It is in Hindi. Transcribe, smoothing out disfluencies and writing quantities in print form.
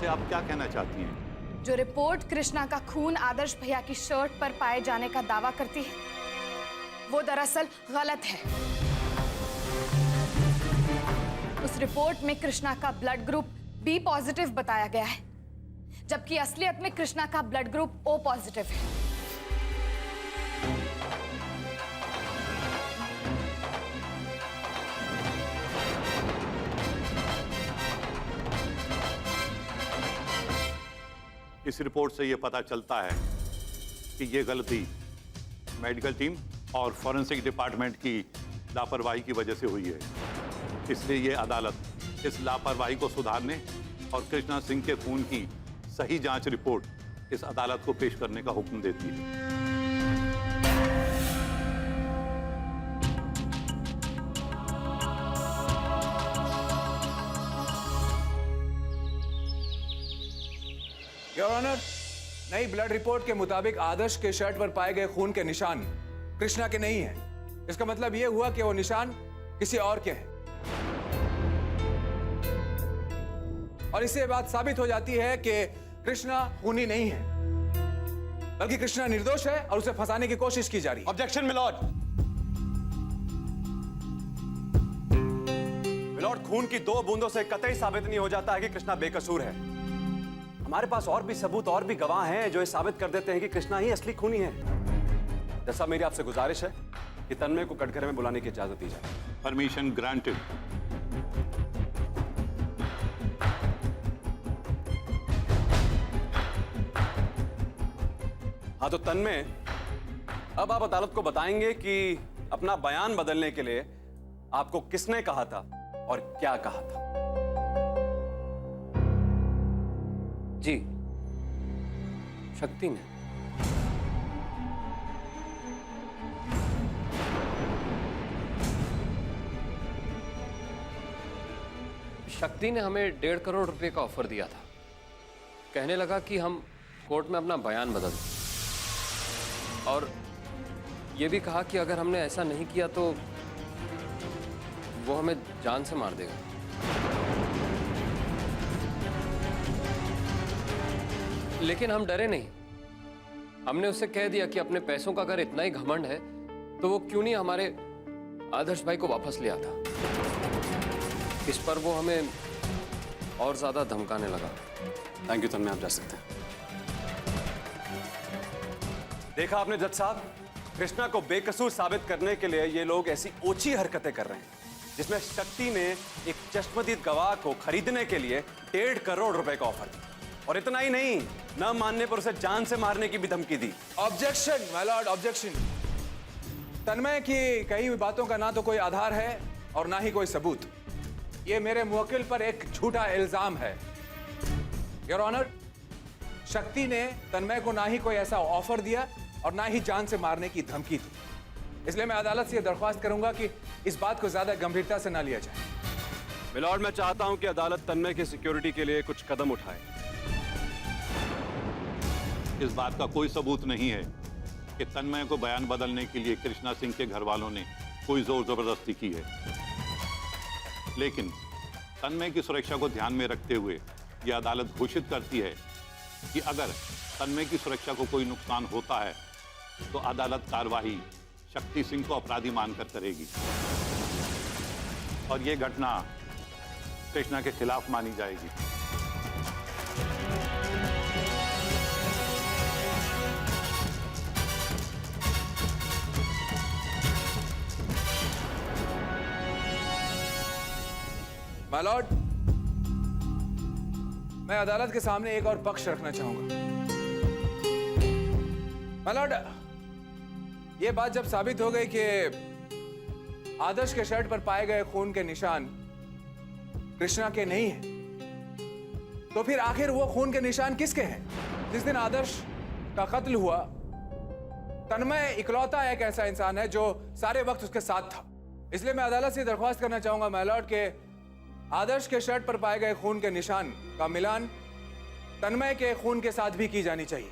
से आप क्या कहना चाहती हैं? जो रिपोर्ट कृष्णा का खून आदर्श भैया की शर्ट पर पाए जाने का दावा करती है, वो दरअसल गलत है। उस रिपोर्ट में कृष्णा का ब्लड ग्रुप बी पॉजिटिव बताया गया है, जबकि असलियत में कृष्णा का ब्लड ग्रुप ओ पॉजिटिव है। इस रिपोर्ट से यह पता चलता है कि यह गलती मेडिकल टीम और फॉरेंसिक डिपार्टमेंट की लापरवाही की वजह से हुई है। इसलिए यह अदालत इस लापरवाही को सुधारने और कृष्णा सिंह के खून की सही जांच रिपोर्ट इस अदालत को पेश करने का हुक्म देती है। योर ऑनर, नई ब्लड रिपोर्ट के मुताबिक आदर्श के शर्ट पर पाए गए खून के निशान कृष्णा के नहीं हैं। इसका मतलब यह हुआ कि वो निशान किसी और के हैं और इससे बात साबित हो जाती है कि कृष्णा खूनी नहीं है, बल्कि कृष्णा निर्दोष है और उसे फंसाने की कोशिश की जा रही है। Objection milord. मिलॉर्ड, खून की 2 बूंदों से कतई साबित नहीं हो जाता है कि कृष्णा बेकसूर है। हमारे पास और भी सबूत और भी गवाह हैं जो ये साबित कर देते हैं कि कृष्णा ही असली खूनी है। जैसा मेरी आपसे गुजारिश है कि तन्मय को कटघरे में बुलाने की इजाजत दी जाए। Permission granted. हाँ तो तन्मय, अब आप अदालत को बताएंगे कि अपना बयान बदलने के लिए आपको किसने कहा था और क्या कहा था। जी, शक्ति ने। शक्ति ने हमें 1.5 करोड़ रुपए का ऑफर दिया था। कहने लगा कि हम कोर्ट में अपना बयान बदल दें और ये भी कहा कि अगर हमने ऐसा नहीं किया तो वो हमें जान से मार देगा। लेकिन हम डरे नहीं। हमने उससे कह दिया कि अपने पैसों का अगर इतना ही घमंड है तो वो क्यों नहीं हमारे आदर्श भाई को वापस ले आता। इस पर वो हमें और ज्यादा धमकाने लगा। थैंक यू तन्मय, आप जा सकते हैं। देखा आपने जज साहब, कृष्णा को बेकसूर साबित करने के लिए ये लोग ऐसी ओछी हरकतें कर रहे हैं जिसमें शक्ति ने एक चश्मदीद गवाह को खरीदने के लिए 1.5 करोड़ रुपए का ऑफर दिया। और इतना ही नहीं, न मानने पर उसे जान से मारने की भी धमकी दी। Objection my lord, objection. Tanmay की कही हुई बातों का ना तो कोई आधार है और ना ही कोई सबूत। ये मेरे मुवक्किल पर एक झूठा इल्जाम है। योर ऑनर, शक्ति ने तन्मय को ना ही कोई ऐसा ऑफर दिया और ना ही जान से मारने की धमकी दी। इसलिए मैं अदालत से यह दरख्वास्त करूंगा कि इस बात को ज्यादा गंभीरता से ना लिया जाए। मिलॉर्ड, मैं चाहता हूं कि अदालत तन्मय की सिक्योरिटी के लिए कुछ कदम उठाए। इस बात का कोई सबूत नहीं है कि तन्मय को बयान बदलने के लिए कृष्णा सिंह के घर वालों ने कोई जोर जबरदस्ती की है। लेकिन तन्मय की सुरक्षा को ध्यान में रखते हुए यह अदालत घोषित करती है कि अगर तन्मय की सुरक्षा को कोई नुकसान होता है तो अदालत कार्यवाही शक्ति सिंह को अपराधी मानकर करेगी और यह घटना कृष्णा के खिलाफ मानी जाएगी। माय लॉर्ड, मैं अदालत के सामने एक और पक्ष रखना चाहूंगा। माय लॉर्ड, यह बात जब साबित हो गई कि आदर्श के शर्ट पर पाए गए खून के निशान कृष्णा के नहीं हैं, तो फिर आखिर वो खून के निशान किसके हैं? जिस दिन आदर्श का कत्ल हुआ, तन्मय इकलौता एक ऐसा इंसान है जो सारे वक्त उसके साथ था। इसलिए मैं अदालत से दरख्वास्त करना चाहूंगा माय लॉर्ड के आदर्श के शर्ट पर पाए गए खून के निशान का मिलान तन्मय के खून के साथ भी की जानी चाहिए।